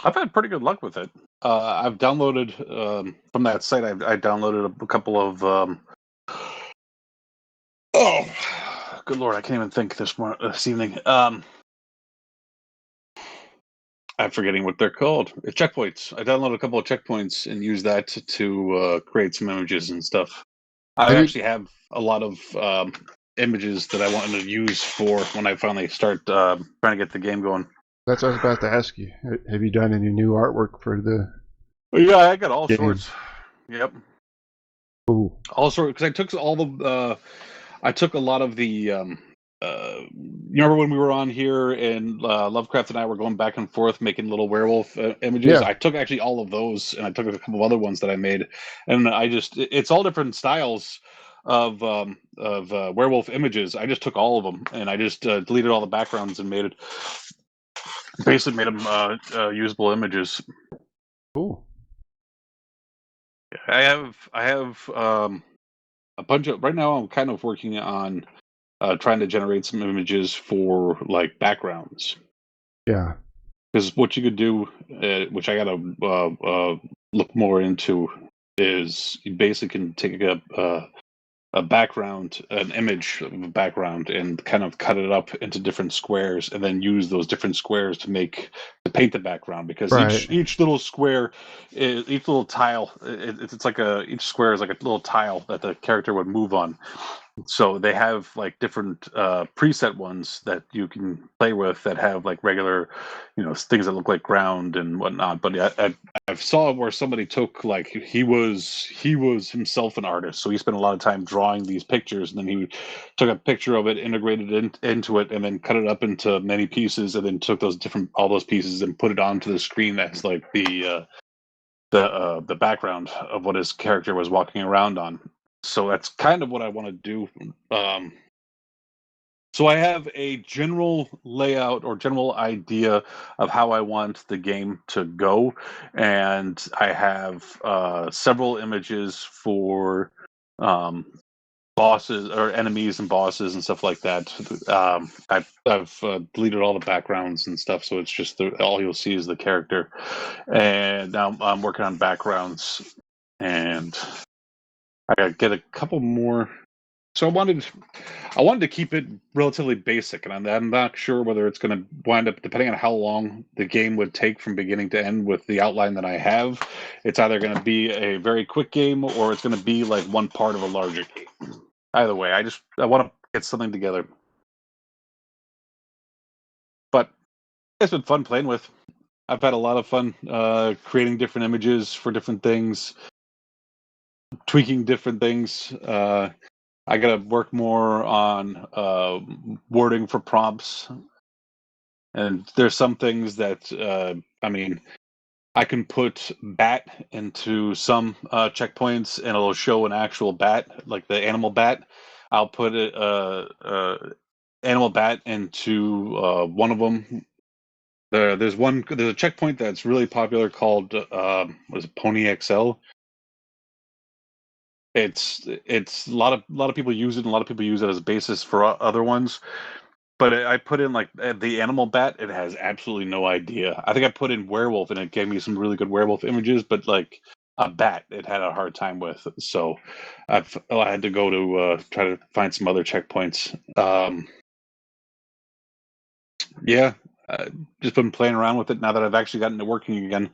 I've had pretty good luck with it. I've downloaded from that site. I downloaded a couple of. Oh, good lord! I can't even think this evening. I'm forgetting what they're called. Checkpoints. I downloaded a couple of checkpoints and used that to create some images and stuff. I actually have a lot of images that I wanted to use for when I finally start trying to get the game going. That's what I was about to ask you. Have you done any new artwork for the? Yeah, I got all game? sorts. Yep. Ooh. All sorts, because I took all the. I took a lot of the. You remember when we were on here and Lovecraft and I were going back and forth making little werewolf images? Yeah. I took actually all of those, and I took a couple of other ones that I made, and it's all different styles of werewolf images. I just took all of them, and I just deleted all the backgrounds and basically made them usable images. Cool. I have a bunch of right now. I'm kind of working on trying to generate some images for like backgrounds. Yeah. Because what you could do, which I gotta look more into, is you basically can take a background, an image of a background, and kind of cut it up into different squares, and then use those different squares to paint the background. Because Right. each little square, each little tile, it's like each square is like a little tile that the character would move on. So they have like different preset ones that you can play with that have like regular, things that look like ground and whatnot. But I saw where somebody took like he was himself an artist, so he spent a lot of time drawing these pictures, and then he took a picture of it, integrated it into it, and then cut it up into many pieces, and then took all those pieces and put it onto the screen as like the background of what his character was walking around on. So that's kind of what I want to do. So I have a general layout or general idea of how I want the game to go, and I have several images for bosses or enemies and bosses and stuff like that. I've deleted all the backgrounds and stuff, so it's just all you'll see is the character. And now I'm working on backgrounds, and I gotta get a couple more. So I wanted to keep it relatively basic, and I'm not sure whether it's going to wind up, depending on how long the game would take from beginning to end with the outline that I have. It's either going to be a very quick game or it's going to be like one part of a larger game. Either way, I want to get something together. But it's been fun playing with. I've had a lot of fun creating different images for different things, tweaking different things. I gotta work more on wording for prompts, and there's some things that I can put bat into some checkpoints, and it'll show an actual bat, like the animal bat. I'll put it animal bat into one of them. There's a checkpoint that's really popular called was it Pony XL. It's a lot of people use it, and a lot of people use it as a basis for other ones. But I put in like the animal bat. It has absolutely no idea. I think I put in werewolf, and it gave me some really good werewolf images. But like a bat, it had a hard time with. So I had to go to try to find some other checkpoints. Yeah, just been playing around with it now that I've actually gotten it working again.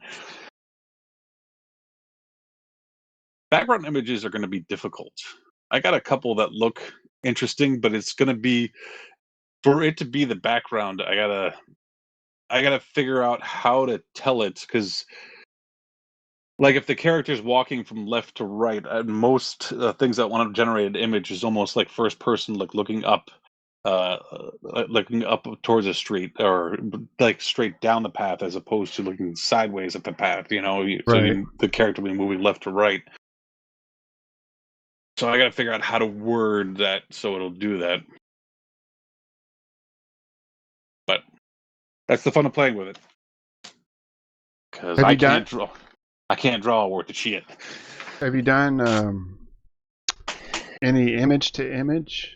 Background images are going to be difficult. I got a couple that look interesting, but it's going to be, for it to be the background, I gotta figure out how to tell it, because like if the character's walking from left to right, most things that want to generate an image is almost like first person, like looking up towards a street, or like straight down the path, as opposed to looking sideways at the path, Right. the character will be moving left to right. So I gotta figure out how to word that so it'll do that. But that's the fun of playing with it, because I can't draw worth a shit. Have you done any image to image?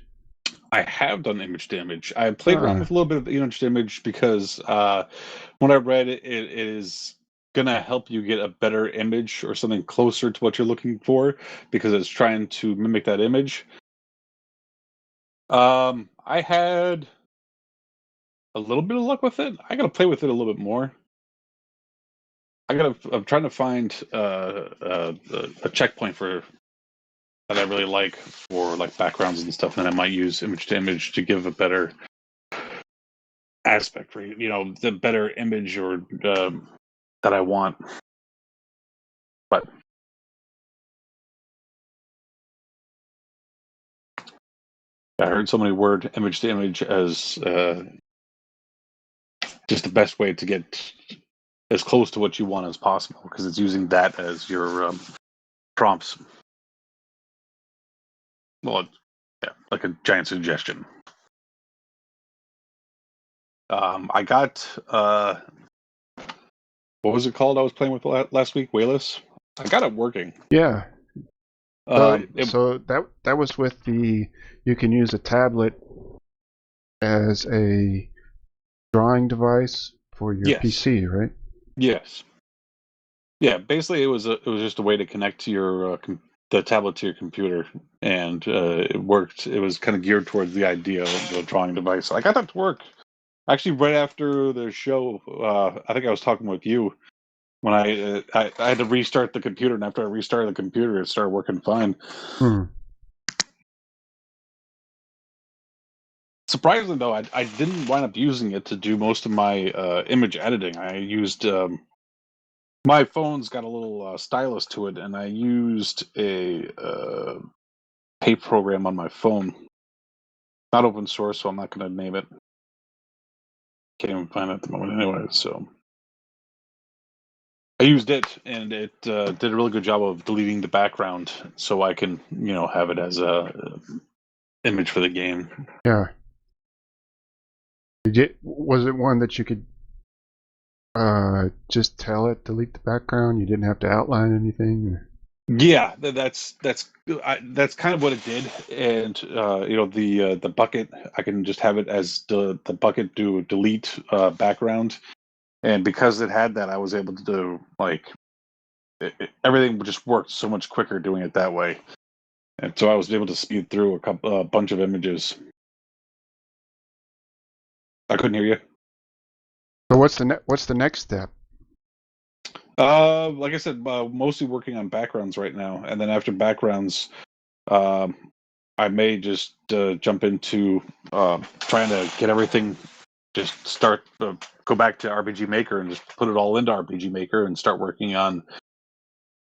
I have done image to image. I played around with a little bit of image to image because when I read it, it is gonna help you get a better image or something closer to what you're looking for because it's trying to mimic that image. I had a little bit of luck with it. I gotta play with it a little bit more. I'm trying to find a checkpoint for that I really like for like backgrounds and stuff. And I might use image to image to give a better aspect for the better image or that I want. But I heard somebody word image to image as just the best way to get as close to what you want as possible because it's using that as your prompts. Well, yeah, like a giant suggestion. I got what was it called? I was playing with last week, Wayless. I got it working. Yeah. So that was with you can use a tablet as a drawing device for your PC, right? Yes. Yeah, basically it was just a way to connect to your the tablet to your computer, and it worked. It was kind of geared towards the idea of the drawing device. I got that to work actually right after the show. I think I was talking with you when I had to restart the computer, and after I restarted the computer, it started working fine. Surprisingly, though, I didn't wind up using it to do most of my image editing. I used my phone's got a little stylus to it, and I used a paint program on my phone. Not open source, so I'm not going to name it. Can't even find it at the moment anyway, so I used it, and it did a really good job of deleting the background so I can, have it as a image for the game. Yeah. Was it one that you could just tell it delete the background? You didn't have to outline anything? Yeah, that's kind of what it did, and the bucket, I can just have it as the bucket do delete background, and because it had that, I was able to do everything just worked so much quicker doing it that way, and so I was able to speed through a bunch of images. I couldn't hear you. So what's the next step? Like I said, mostly working on backgrounds right now, and then after backgrounds, I may just jump into trying to get everything. Just start go back to RPG Maker and just put it all into RPG Maker and start working on.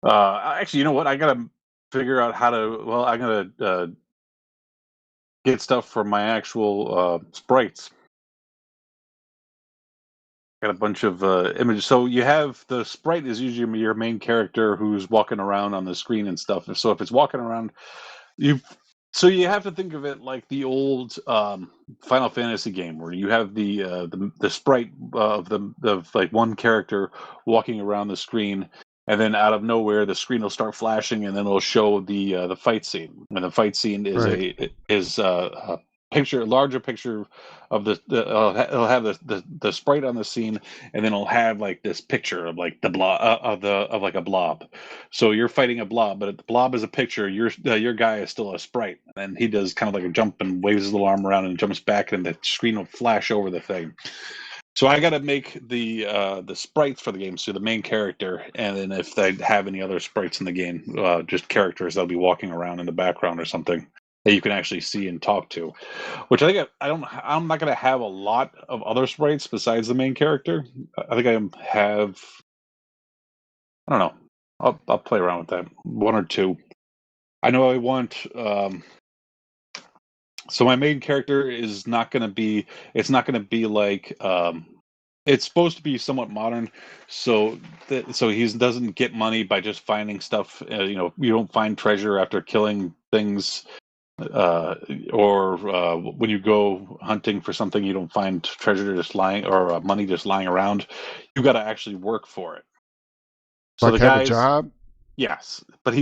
Actually, you know what? I gotta figure out how to. Well, I'm gonna get stuff for my actual sprites. Got a bunch of images. So you have the sprite is usually your main character who's walking around on the screen and stuff. So if it's walking around, you have to think of it like the old Final Fantasy game where you have the sprite of like one character walking around the screen, and then out of nowhere the screen will start flashing, and then it'll show the fight scene. And the fight scene is a larger picture of it'll have the sprite on the scene, and then it'll have like this picture of like the blob of like a blob. So you're fighting a blob, but the blob is a picture. Your guy is still a sprite, and he does kind of like a jump and waves his little arm around and jumps back, and the screen will flash over the thing. So I got to make the sprites for the game, so the main character, and then if they have any other sprites in the game, just characters that'll be walking around in the background or something that you can actually see and talk to. Which I think I'm not going to have a lot of other sprites besides the main character. I think I have. I don't know. I'll play around with that. One or two. I know I want. So my main character is not going to be. It's not going to be like. It's supposed to be somewhat modern, so he doesn't get money by just finding stuff. You don't find treasure after killing things, or when you go hunting for something, you don't find treasure just lying or money just lying around. You got to actually work for it. So the guy's have a job. Yes, but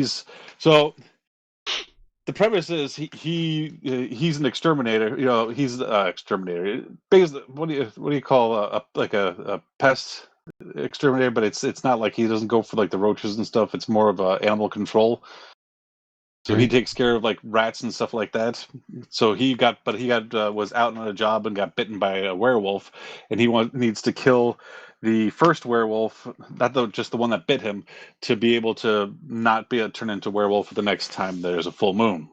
the premise is he's an exterminator. He's exterminator. Basically, what do you call a pest exterminator, but it's not like he doesn't go for like the roaches and stuff. It's more of animal control. So he takes care of like rats and stuff like that. So he was out on a job and got bitten by a werewolf, and he needs to kill the first werewolf, just the one that bit him, to be able to not be turned into a werewolf the next time there's a full moon.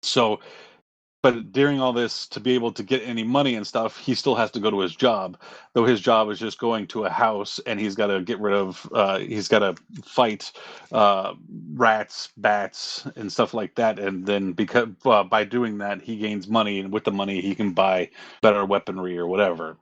So, but during all this, to be able to get any money and stuff, he still has to go to his job. Though his job is just going to a house, and he's got to get rid of, he's got to fight rats, bats, and stuff like that. And then because by doing that, he gains money, and with the money, he can buy better weaponry or whatever.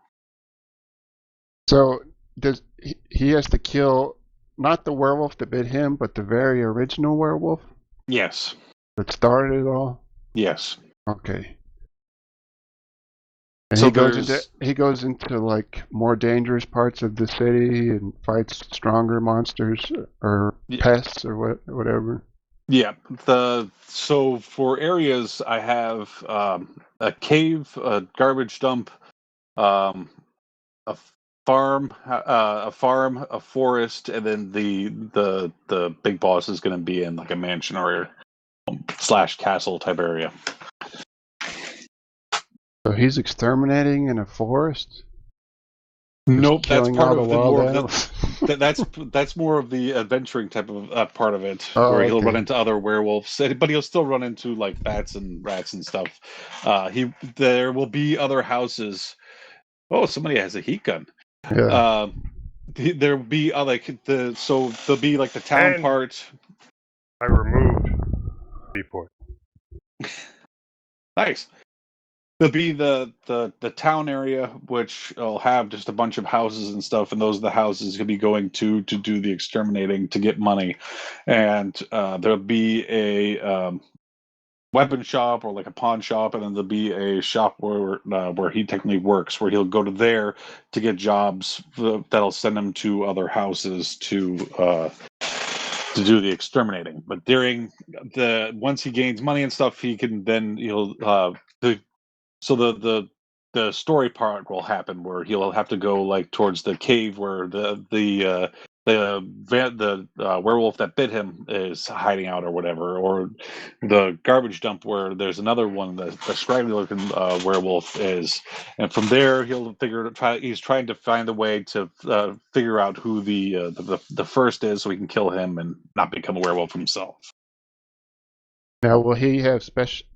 So does he has to kill not the werewolf that bit him, but the very original werewolf? Yes. That started it all? Yes. Okay. And so he goes into like more dangerous parts of the city and fights stronger monsters or pests or whatever. Yeah. So for areas, I have a cave, a garbage dump, a farm, a forest, and then the big boss is going to be in like a mansion or / castle type area. So he's exterminating in a forest? Nope, that's part of the more of that's more of the adventuring type of part of it, where he'll run into other werewolves, but he'll still run into like bats and rats and stuff. There will be other houses. Oh, somebody has a heat gun. Yeah. There will be so there'll be like the town part. I removed report. Nice. There'll be the town area, which will have just a bunch of houses and stuff, and those are the houses you'll be going to do the exterminating to get money. And there'll be a weapon shop or like a pawn shop, and then there'll be a shop where he technically works, where he'll go to there to get jobs that'll send him to other houses to do the exterminating. But once he gains money and stuff, he can then So the story part will happen where he'll have to go like towards the cave where the werewolf that bit him is hiding out or whatever, or the garbage dump where there's another one, the scraggly looking werewolf is, and from there he's trying to find a way to figure out who the first is, so he can kill him and not become a werewolf himself. Now, will he have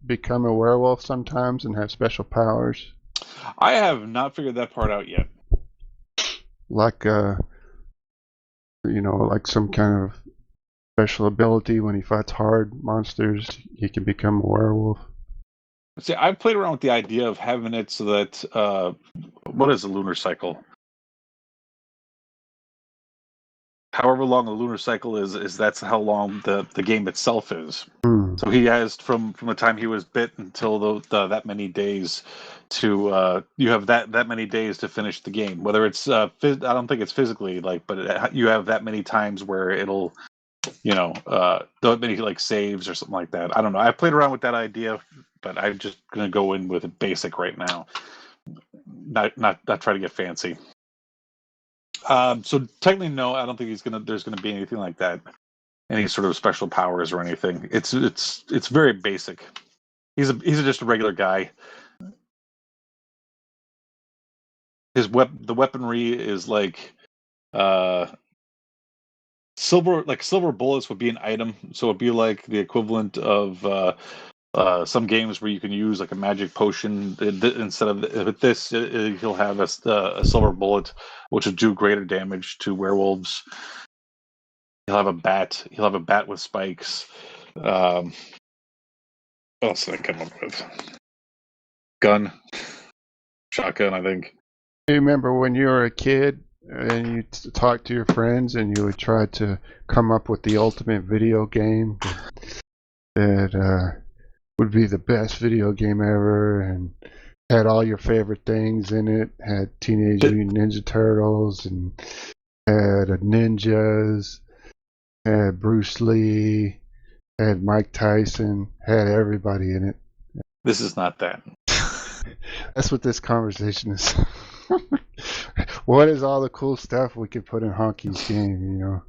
become a werewolf sometimes and have special powers? I have not figured that part out yet. Like, like some kind of special ability when he fights hard monsters, he can become a werewolf. See, I've played around with the idea of having it so that what is a lunar cycle? However long a lunar cycle is that's how long the game itself is. So he has from the time he was bit until that many days to you have that many days to finish the game. Whether it's I don't think it's physically but you have that many times where it'll that many like saves or something like that. I don't know. I played around with that idea, but I'm just gonna go in with basic right now. Not try to get fancy. So technically, no, I don't think there's gonna be anything like that, any sort of special powers or anything. It's very basic. He's just a regular guy. The weaponry is like silver bullets would be an item, so it'd be like the equivalent of some games where you can use like a magic potion instead of this. He'll have a silver bullet, which will do greater damage to werewolves. He'll have a bat. He'll have a bat with spikes. What else did I come up with? Gun, shotgun, I think. You remember when you were a kid and you talked to your friends and you would try to come up with the ultimate video game that would be the best video game ever and had all your favorite things in it, had Teenage Mutant Ninja Turtles and had ninjas, had Bruce Lee, had Mike Tyson, had everybody in it. This is not that. That's what this conversation is. What is all the cool stuff we could put in Honky's game? You know,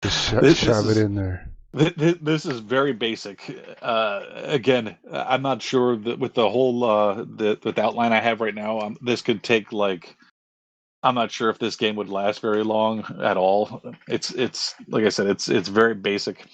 just shove it in there. This is very basic. Again, I'm not sure that with the whole with the outline I have right now, this could take like. I'm not sure if this game would last very long at all. It's like I said, it's very basic.